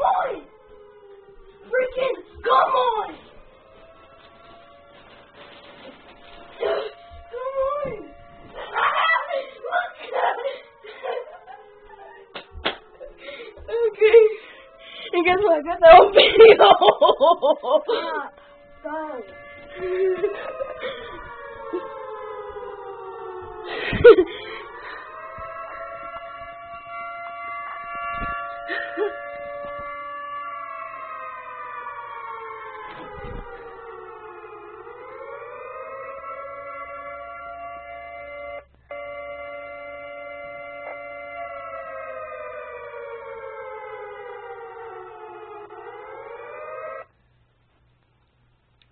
on! Freaking come on! Come on! Look! Okay. And guess what? I got the whole video! Stop.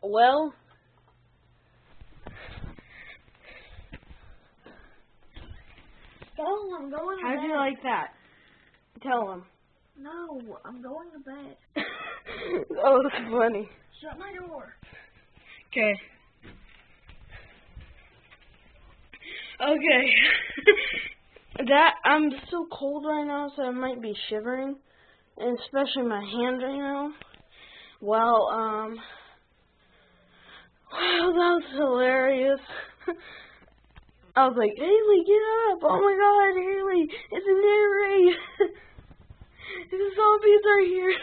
Well, I'm going to bed. How'd you like that? Tell him. No, I'm going to bed. Oh, that's funny. Shut my door. Okay. Okay. I'm so cold right now, so I might be shivering, and especially my hands right now. Well, wow, that was hilarious. I was like, Haley, get up! Oh my God, Haley, it's an air raid. The zombies are here.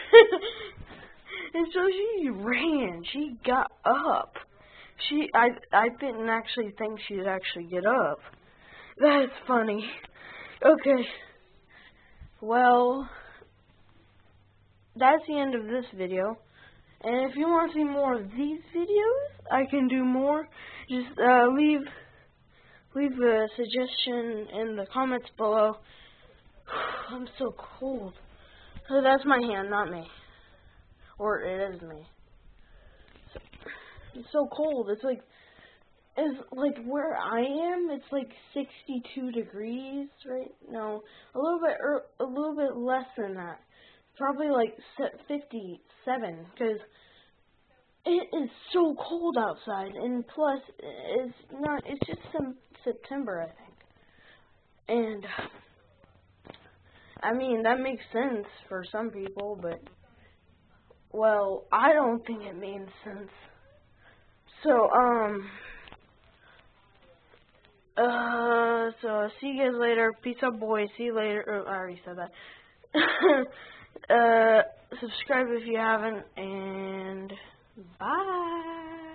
And so she ran. She got up. I didn't actually think she'd actually get up. That's funny. Okay. Well, that's the end of this video. And if you want to see more of these videos, I can do more. Just leave a suggestion in the comments below. I'm so cold. So that's my hand, not me. Or it is me. It's so cold. It's like where I am. It's like 62 degrees right now. A little bit less than that. Probably like 57, because it is so cold outside, and plus it's just September, I think. And I mean, that makes sense for some people, but well, I don't think it makes sense. So so see you guys later. Peace out, boys. See you later. Oh, I already said that. Subscribe if you haven't, and bye.